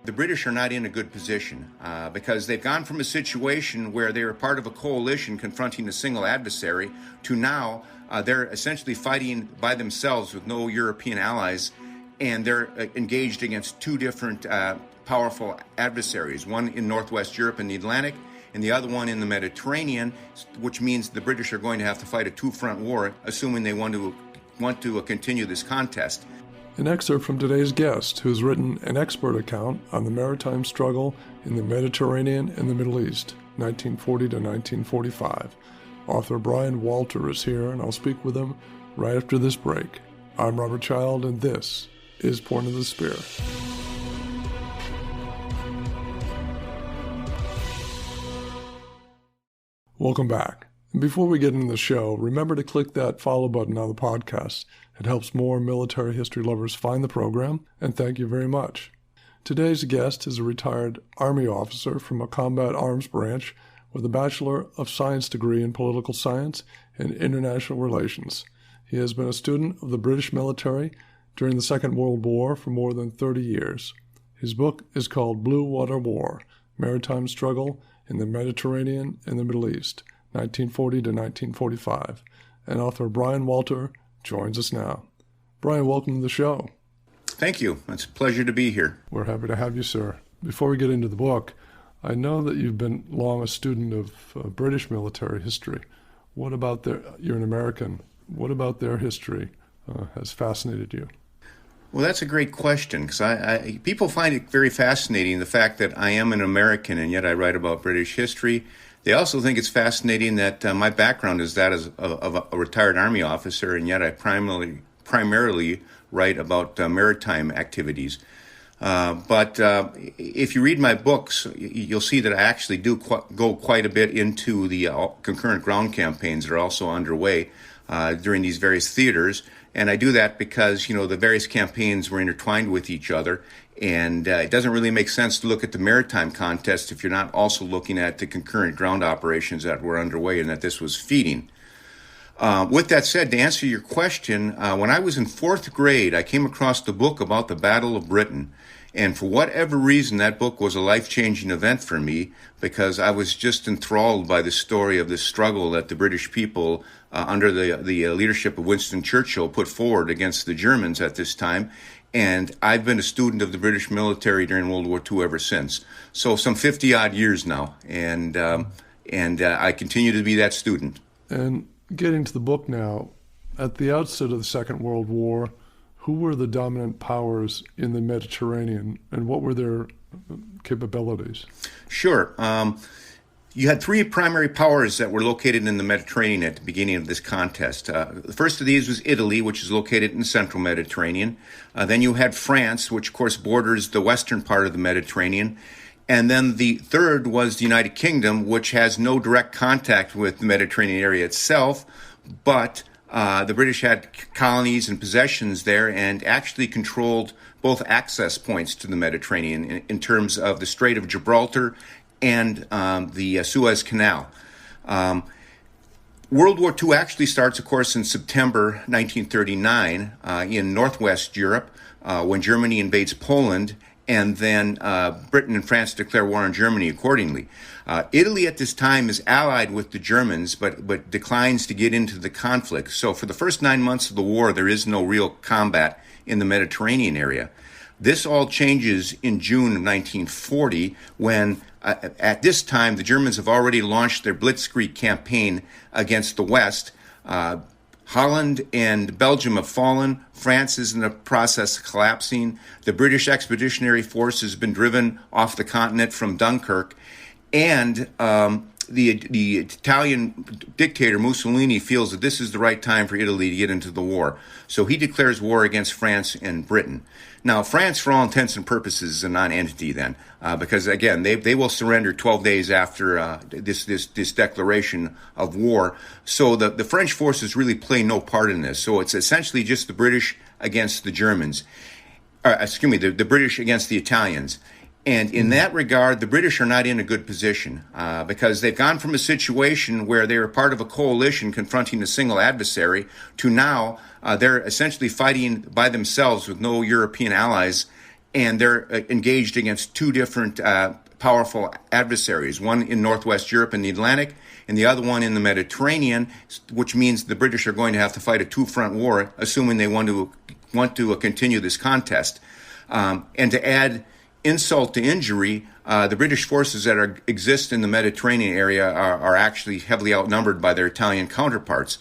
The British are not in a good position because they've gone from a situation where they were part of a coalition confronting a single adversary to now they're essentially fighting by themselves with no European allies, and they're engaged against two different powerful adversaries, one in Northwest Europe and the Atlantic, and the other one in the Mediterranean, which means the British are going to have to fight a two-front war, assuming they want to continue this contest. An excerpt from today's guest, who's written an expert account on the maritime struggle in the Mediterranean and the Middle East, 1940 to 1945. Author Brian Walter is here, and I'll speak with him right after this break. I'm Robert Child, and this is Point of the Spear. Welcome back. And before we get into the show, remember to click that follow button on the podcast. It helps more military history lovers find the program, and thank you very much. Today's guest is a retired Army officer from a combat arms branch with a Bachelor of Science Degree in Political Science and International Relations. He has been a student of the British military during the Second World War for more than 30 years. His book is called Blue Water War, Maritime Struggle in the Mediterranean and the Middle East, 1940 to 1945. And author Brian Walter joins us now. Brian, welcome to the show. Thank you. It's a pleasure to be here. We're happy to have you, sir. Before we get into the book, I know that you've been long a student of British military history. What about you're an American. What about their history has fascinated you? Well, that's a great question, because people find it very fascinating, the fact that I am an American and yet I write about British history. They also think it's fascinating that my background is that of a retired Army officer, and yet I primarily write about maritime activities. But if you read my books, you'll see that I actually do go quite a bit into the concurrent ground campaigns that are also underway during these various theaters. And I do that because, the various campaigns were intertwined with each other. And it doesn't really make sense to look at the maritime contest if you're not also looking at the concurrent ground operations that were underway and that this was feeding. With that said, to answer your question, when I was in fourth grade, I came across the book about the Battle of Britain. And for whatever reason, that book was a life-changing event for me because I was just enthralled by the story of the struggle that the British people, under the leadership of Winston Churchill, put forward against the Germans at this time. And I've been a student of the British military during World War II ever since. So some 50-odd years now, and I continue to be that student. And getting to the book now, at the outset of the Second World War, who were the dominant powers in the Mediterranean, and what were their capabilities? Sure. You had three primary powers that were located in the Mediterranean at the beginning of this contest. The first of these was Italy, which is located in the central Mediterranean. Then you had France, which of course borders the western part of the Mediterranean. And then the third was the United Kingdom, which has no direct contact with the Mediterranean area itself, but the British had colonies and possessions there and actually controlled both access points to the Mediterranean in terms of the Strait of Gibraltar and the Suez Canal. World War II actually starts, of course, in September 1939 in Northwest Europe when Germany invades Poland, and then Britain and France declare war on Germany accordingly. Italy at this time is allied with the Germans, but declines to get into the conflict. So for the first 9 months of the war, there is no real combat in the Mediterranean area. This all changes in June of 1940 when, at this time, the Germans have already launched their Blitzkrieg campaign against the West. Holland and Belgium have fallen. France is in the process of collapsing. The British Expeditionary Force has been driven off the continent from Dunkirk. And the Italian dictator Mussolini feels that this is the right time for Italy to get into the war. So he declares war against France and Britain. Now, France, for all intents and purposes, is a non-entity then, because, again, they will surrender 12 days after this declaration of war. So the French forces really play no part in this. So it's essentially just the British against the Germans. The British against the Italians. And in that regard, the British are not in a good position because they've gone from a situation where they were part of a coalition confronting a single adversary to now they're essentially fighting by themselves with no European allies. and they're engaged against two different powerful adversaries, one in northwest Europe in the Atlantic and the other one in the Mediterranean, which means the British are going to have to fight a two-front war, assuming they want to continue this contest. And to add insult to injury, the British forces that exist in the Mediterranean area are actually heavily outnumbered by their Italian counterparts.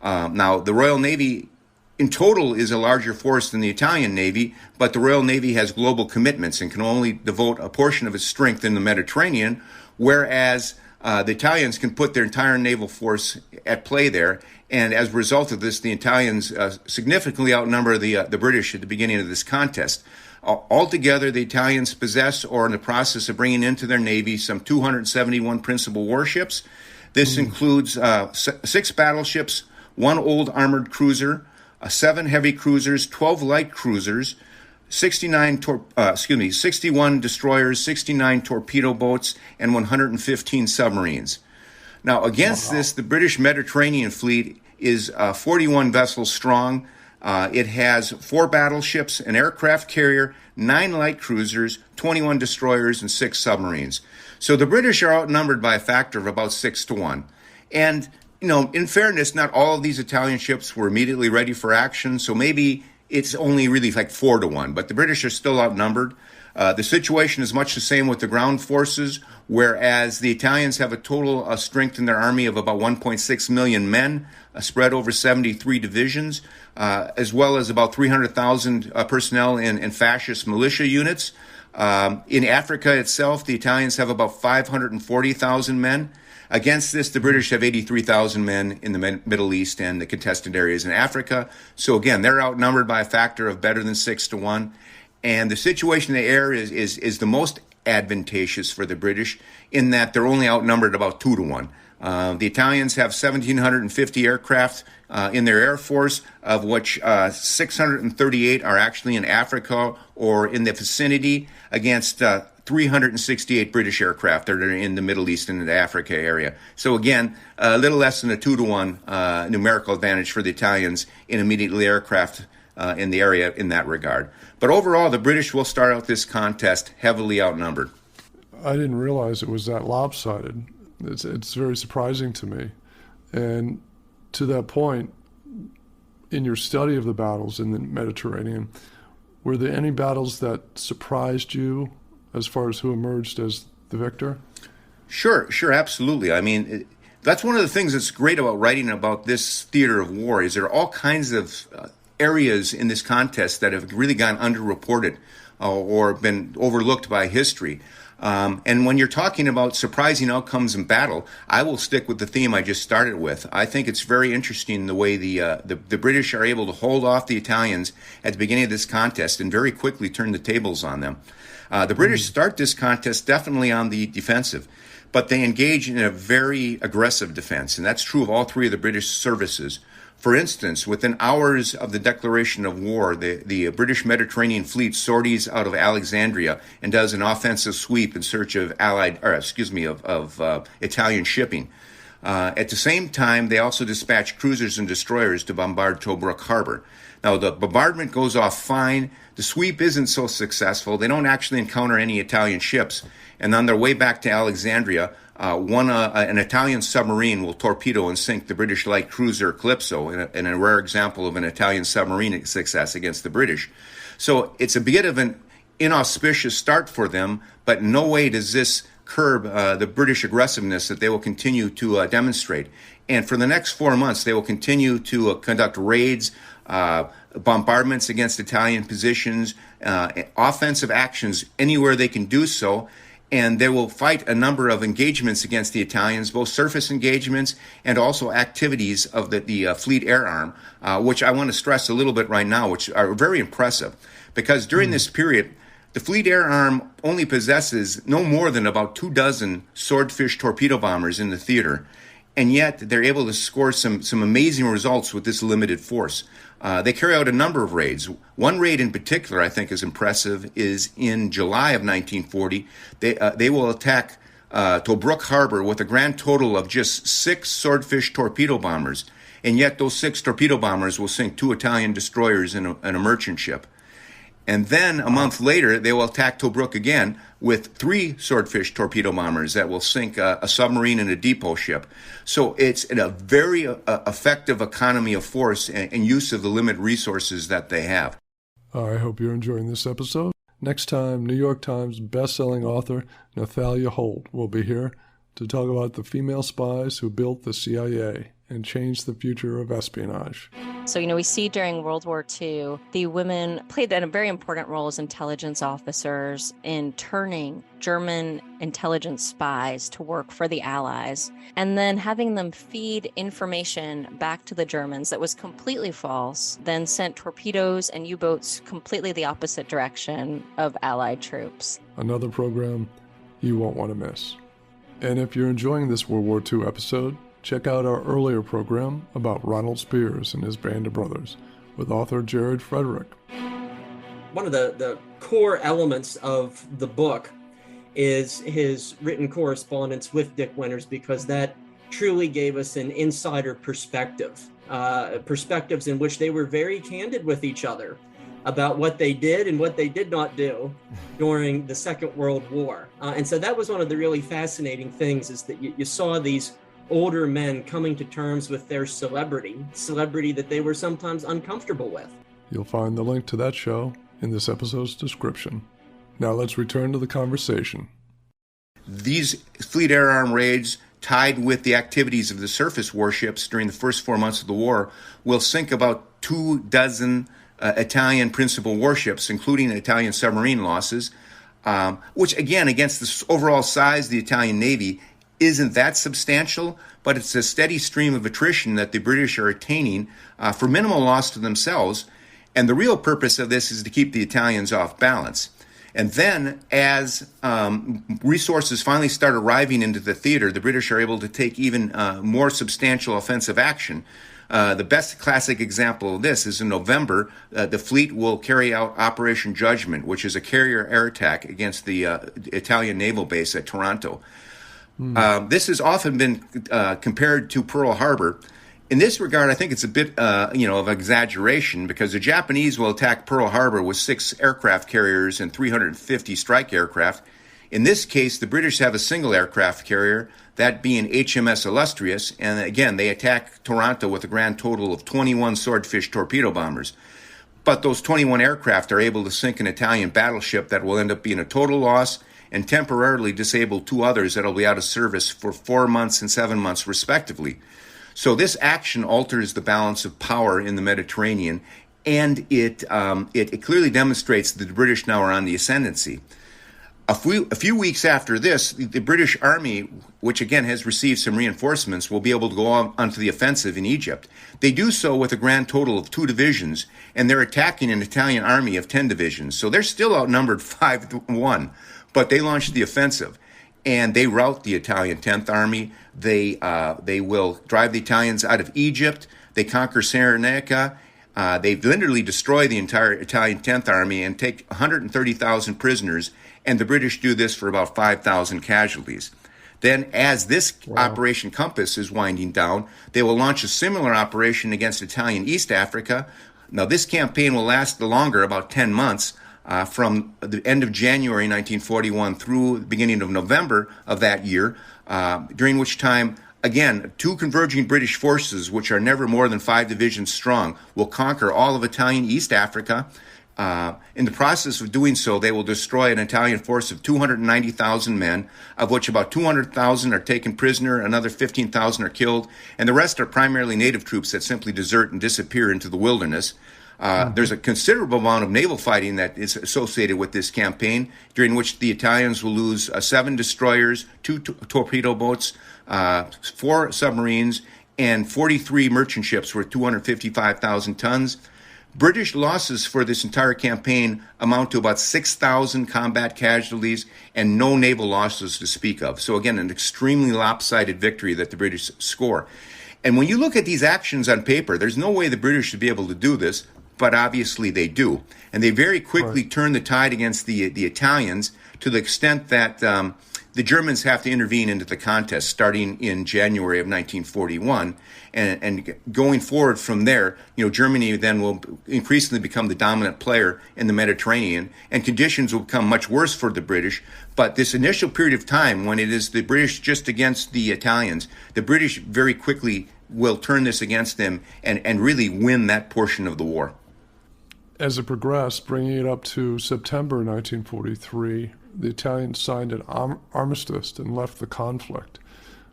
Now, the Royal Navy in total is a larger force than the Italian Navy, but the Royal Navy has global commitments and can only devote a portion of its strength in the Mediterranean, whereas the Italians can put their entire naval force at play there. And as a result of this, the Italians significantly outnumber the British at the beginning of this contest. Altogether, the Italians possess or are in the process of bringing into their navy some 271 principal warships. This includes 6 battleships, 1 old armored cruiser, 7 heavy cruisers, 12 light cruisers, 61 destroyers, 69 torpedo boats, and 115 submarines. Now, against this, the British Mediterranean fleet is 41 vessels strong. It has 4 battleships, an aircraft carrier, 9 light cruisers, 21 destroyers, and 6 submarines. So the British are outnumbered by a factor of about 6-1. And, in fairness, not all of these Italian ships were immediately ready for action, so maybe it's only really like 4-1, but the British are still outnumbered. The situation is much the same with the ground forces, whereas the Italians have a total strength in their army of about 1.6 million men, spread over 73 divisions, as well as about 300,000 personnel in fascist militia units. In Africa itself, the Italians have about 540,000 men. Against this, the British have 83,000 men in the Middle East and the contested areas in Africa. So again, they're outnumbered by a factor of better than 6-1. And the situation in the air is the most advantageous for the British in that they're only outnumbered about 2-1. The Italians have 1,750 aircraft in their air force, of which 638 are actually in Africa or in the vicinity, against 368 British aircraft that are in the Middle East and the Africa area. So again, a little less than a 2-1 numerical advantage for the Italians in immediately aircraft in the area in that regard. But overall, the British will start out this contest heavily outnumbered. I didn't realize it was that lopsided. It's very surprising to me. And to that point, in your study of the battles in the Mediterranean, were there any battles that surprised you as far as who emerged as the victor? Sure, absolutely. I mean, that's one of the things that's great about writing about this theater of war is there are all kinds of areas in this contest that have really gone underreported or been overlooked by history. And when you're talking about surprising outcomes in battle, I will stick with the theme I just started with. I think it's very interesting the way the British are able to hold off the Italians at the beginning of this contest and very quickly turn the tables on them. The British start this contest definitely on the defensive, but they engage in a very aggressive defense, and that's true of all 3 of the British services. For instance, within hours of the declaration of war, the British Mediterranean fleet sorties out of Alexandria and does an offensive sweep in search of Italian shipping. At the same time, they also dispatch cruisers and destroyers to bombard Tobruk Harbor. Now, the bombardment goes off fine. The sweep isn't so successful. They don't actually encounter any Italian ships. And on their way back to Alexandria, an Italian submarine will torpedo and sink the British light cruiser Calypso in a rare example of an Italian submarine success against the British. So it's a bit of an inauspicious start for them, but in no way does this curb the British aggressiveness that they will continue to demonstrate. And for the next 4 months, they will continue to conduct raids, bombardments against Italian positions, offensive actions anywhere they can do so. And they will fight a number of engagements against the Italians, both surface engagements and also activities of the Fleet Air Arm, which I want to stress a little bit right now, which are very impressive. Because during this period, the Fleet Air Arm only possesses no more than about 24 Swordfish torpedo bombers in the theater. And yet they're able to score some amazing results with this limited force. They carry out a number of raids. One raid in particular I think is impressive is in July of 1940. They will attack Tobruk Harbor with a grand total of just 6 Swordfish torpedo bombers. And yet those 6 torpedo bombers will sink 2 Italian destroyers and a merchant ship. And then a month later, they will attack Tobruk again with 3 Swordfish torpedo bombers that will sink a submarine and a depot ship. So it's a very effective economy of force and use of the limited resources that they have. I hope you're enjoying this episode. Next time, New York Times best-selling author Nathalia Holt will be here to talk about the female spies who built the CIA and changed the future of espionage. So, we see during World War II, the women played a very important role as intelligence officers in turning German intelligence spies to work for the Allies, and then having them feed information back to the Germans that was completely false, then sent torpedoes and U-boats completely the opposite direction of Allied troops. Another program you won't want to miss. And if you're enjoying this World War II episode, check out our earlier program about Ronald Spears and his band of brothers with author Jared Frederick. One of the core elements of the book is his written correspondence with Dick Winters, because that truly gave us an insider perspective, perspectives in which they were very candid with each other about what they did and what they did not do during the Second World War. And so that was one of the really fascinating things, is that you saw these older men coming to terms with their celebrity that they were sometimes uncomfortable with. You'll find the link to that show in this episode's description. Now let's return to the conversation. These fleet air arm raids, tied with the activities of the surface warships during the first 4 months of the war, will sink about 24 Italian principal warships, including Italian submarine losses, which again, against the overall size of the Italian Navy, isn't that substantial, but it's a steady stream of attrition that the British are attaining for minimal loss to themselves. And the real purpose of this is to keep the Italians off balance. And then as resources finally start arriving into the theater, the British are able to take even more substantial offensive action. The best classic example of this is in November, the fleet will carry out Operation Judgment, which is a carrier air attack against the Italian naval base at Taranto. This has often been compared to Pearl Harbor. In this regard, I think it's a bit, of exaggeration, because the Japanese will attack Pearl Harbor with 6 aircraft carriers and 350 strike aircraft. In this case, the British have a single aircraft carrier, that being HMS Illustrious, and again, they attack Taranto with a grand total of 21 Swordfish torpedo bombers. But those 21 aircraft are able to sink an Italian battleship that will end up being a total loss, and temporarily disable 2 others that will be out of service for 4 months and 7 months, respectively. So this action alters the balance of power in the Mediterranean, and it clearly demonstrates that the British now are on the ascendancy. A few weeks after this, the British Army, which again has received some reinforcements, will be able to go onto the offensive in Egypt. They do so with a grand total of 2 divisions, and they're attacking an Italian army of 10 divisions. So they're still outnumbered 5-1, but they launched the offensive, and they rout the Italian 10th Army. They will drive the Italians out of Egypt. They conquer Cyrenaica. They literally destroy the entire Italian 10th Army and take 130,000 prisoners, and the British do this for about 5,000 casualties. Then, as this Operation Compass is winding down, they will launch a similar operation against Italian East Africa. Now, this campaign will last longer, about 10 months, from the end of January 1941 through the beginning of November of that year, during which time, again, 2 converging British forces, which are never more than 5 divisions strong, will conquer all of Italian East Africa. In the process of doing so, they will destroy an Italian force of 290,000 men, of which about 200,000 are taken prisoner, another 15,000 are killed, and the rest are primarily native troops that simply desert and disappear into the wilderness. There's a considerable amount of naval fighting that is associated with this campaign, during which the Italians will lose 7 destroyers, 2 torpedo boats, 4 submarines, and 43 merchant ships worth 255,000 tons. British losses for this entire campaign amount to about 6,000 combat casualties and no naval losses to speak of. So again, an extremely lopsided victory that the British score. And when you look at these actions on paper, there's no way the British should be able to do this, but obviously they do. And they very quickly turn the tide against the Italians, to the extent that the Germans have to intervene into the contest starting in January of 1941. And going forward from there, Germany then will increasingly become the dominant player in the Mediterranean, and conditions will become much worse for the British. But this initial period of time, when it is the British just against the Italians, the British very quickly will turn this against them and really win that portion of the war. As it progressed, bringing it up to September 1943, the Italians signed an armistice and left the conflict.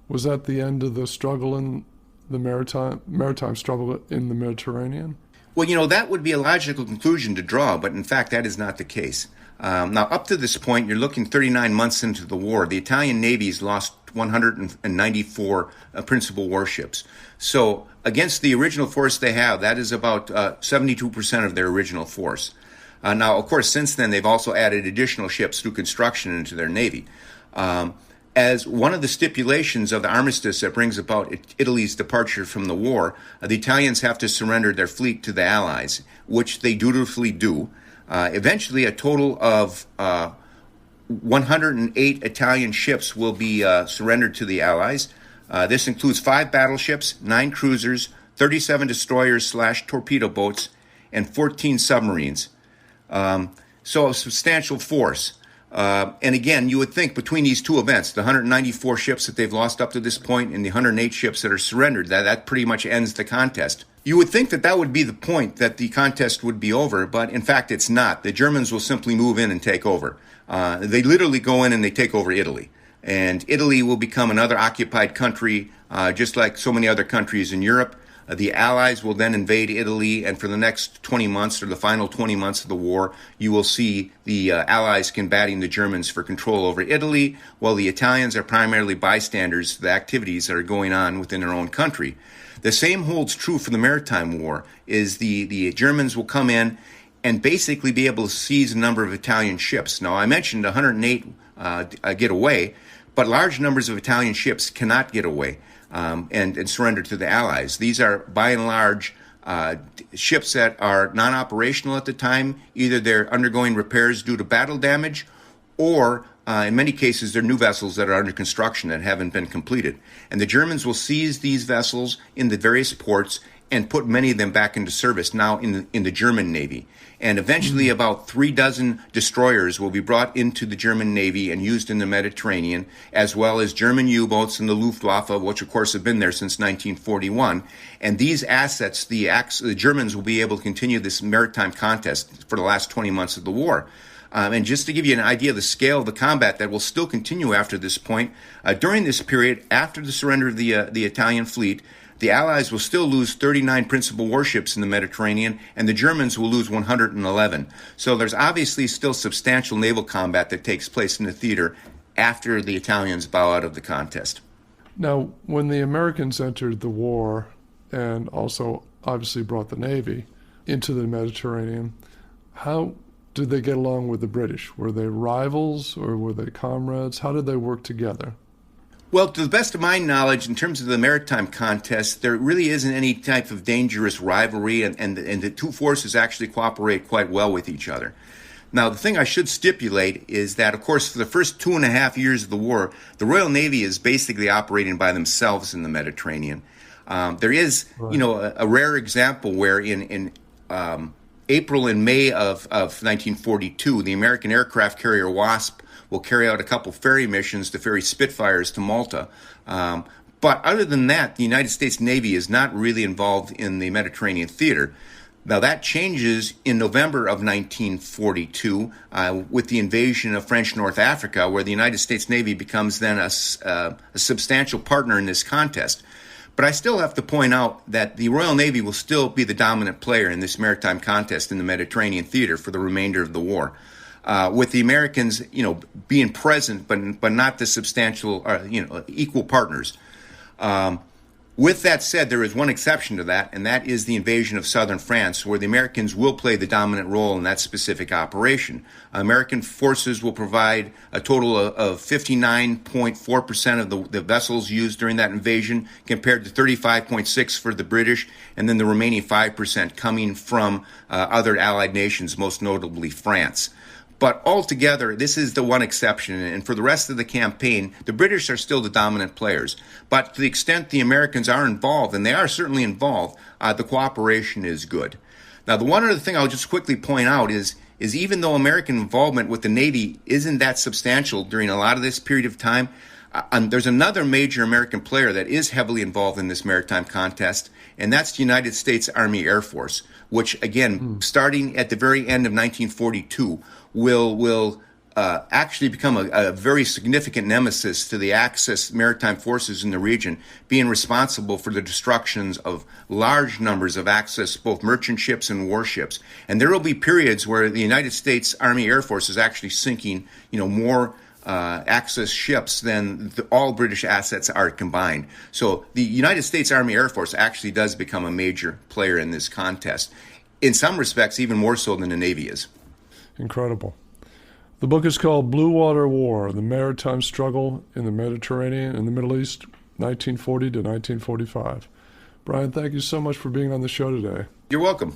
Was that the end of the struggle in the maritime struggle in the Mediterranean? Well, that would be a logical conclusion to draw, but in fact, that is not the case. Now, up to this point, you're looking 39 months into the war. The Italian Navy's lost 194 principal warships. So against the original force they have, that is about 72% of their original force. Now, of course, since then, they've also added additional ships through construction into their Navy. As one of the stipulations of the armistice that brings about Italy's departure from the war, the Italians have to surrender their fleet to the Allies, which they dutifully do. Eventually, a total of 108 Italian ships will be surrendered to the Allies. This includes 5 battleships, 9 cruisers, 37 destroyers/torpedo boats, and 14 submarines. So a substantial force. And again, you would think between these two events, the 194 ships that they've lost up to this point and the 108 ships that are surrendered, that pretty much ends the contest. You would think that would be the point, that the contest would be over, but in fact it's not. The Germans will simply move in and take over. They literally go in and they take over Italy. And Italy will become another occupied country, just like so many other countries in Europe. The Allies will then invade Italy, and for the next 20 months, or the final 20 months of the war, you will see the Allies combating the Germans for control over Italy, while the Italians are primarily bystanders to the activities that are going on within their own country. The same holds true for the Maritime War, is the Germans will come in and basically be able to seize a number of Italian ships. Now, I mentioned 108 get away, but large numbers of Italian ships cannot get away. And surrender to the Allies. These are, by and large, ships that are non-operational at the time. Either they're undergoing repairs due to battle damage, or in many cases, they're new vessels that are under construction that haven't been completed. And the Germans will seize these vessels in the various ports and put many of them back into service now in the German Navy. And eventually about 36 destroyers will be brought into the German Navy and used in the Mediterranean, as well as German U-boats and the Luftwaffe, which of course have been there since 1941. And these assets, the Germans will be able to continue this maritime contest for the last 20 months of the war. And just to give you an idea of the scale of the combat that will still continue after this point, during this period, after the surrender of the Italian fleet, the Allies will still lose 39 principal warships in the Mediterranean, and the Germans will lose 111. So there's obviously still substantial naval combat that takes place in the theater after the Italians bow out of the contest. Now, when the Americans entered the war and also obviously brought the Navy into the Mediterranean, how did they get along with the British? Were they rivals or were they comrades? How did they work together? Well, to the best of my knowledge, in terms of the maritime contest, there really isn't any type of dangerous rivalry, and the two forces actually cooperate quite well with each other. Now, the thing I should stipulate is that, of course, for the first 2.5 years of the war, the Royal Navy is basically operating by themselves in the Mediterranean. There is, a rare example where in April and May of 1942, the American aircraft carrier Wasp will carry out a couple ferry missions to ferry Spitfires to Malta. But other than that, the United States Navy is not really involved in the Mediterranean theater. Now, that changes in November of 1942 with the invasion of French North Africa, where the United States Navy becomes then a substantial partner in this contest. But I still have to point out that the Royal Navy will still be the dominant player in this maritime contest in the Mediterranean theater for the remainder of the war. With the Americans, being present, but not the substantial, equal partners. With that said, there is one exception to that, and that is the invasion of southern France, where the Americans will play the dominant role in that specific operation. American forces will provide a total of 59.4% of the vessels used during that invasion, compared to 35.6% for the British, and then the remaining 5% coming from other allied nations, most notably France. But altogether, this is the one exception, and for the rest of the campaign, the British are still the dominant players. But to the extent the Americans are involved, and they are certainly involved, the cooperation is good. Now, the one other thing I'll just quickly point out is even though American involvement with the Navy isn't that substantial during a lot of this period of time, there's another major American player that is heavily involved in this maritime contest, and that's the United States Army Air Force, which, again, starting at the very end of 1942, will actually become a very significant nemesis to the Axis maritime forces in the region, being responsible for the destructions of large numbers of Axis, both merchant ships and warships. And there will be periods where the United States Army Air Force is actually sinking, more Axis ships than all British assets are combined. So the United States Army Air Force actually does become a major player in this contest. In some respects, even more so than the Navy is. Incredible. The book is called Blue Water War, The Maritime Struggle in the Mediterranean and the Middle East, 1940 to 1945. Brian, thank you so much for being on the show today. You're welcome.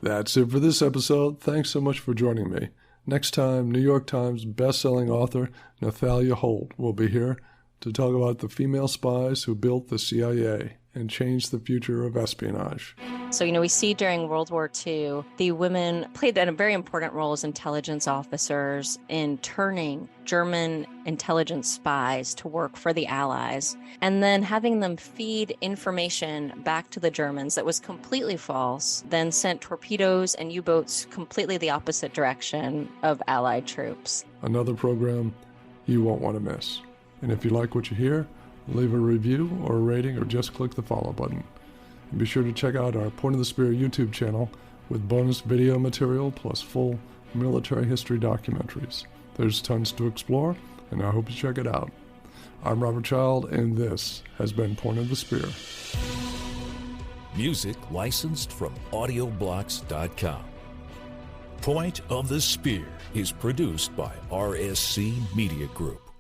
That's it for this episode. Thanks so much for joining me. Next time, New York Times best-selling author Nathalia Holt will be here to talk about the female spies who built the CIA and changed the future of espionage. So, we see during World War II, the women played a very important role as intelligence officers in turning German intelligence spies to work for the Allies, and then having them feed information back to the Germans that was completely false, then sent torpedoes and U-boats completely the opposite direction of Allied troops. Another program you won't want to miss. And if you like what you hear, leave a review or a rating or just click the follow button. And be sure to check out our Point of the Spear YouTube channel with bonus video material plus full military history documentaries. There's tons to explore, and I hope you check it out. I'm Robert Child, and this has been Point of the Spear. Music licensed from audioblocks.com. Point of the Spear is produced by RSC Media Group.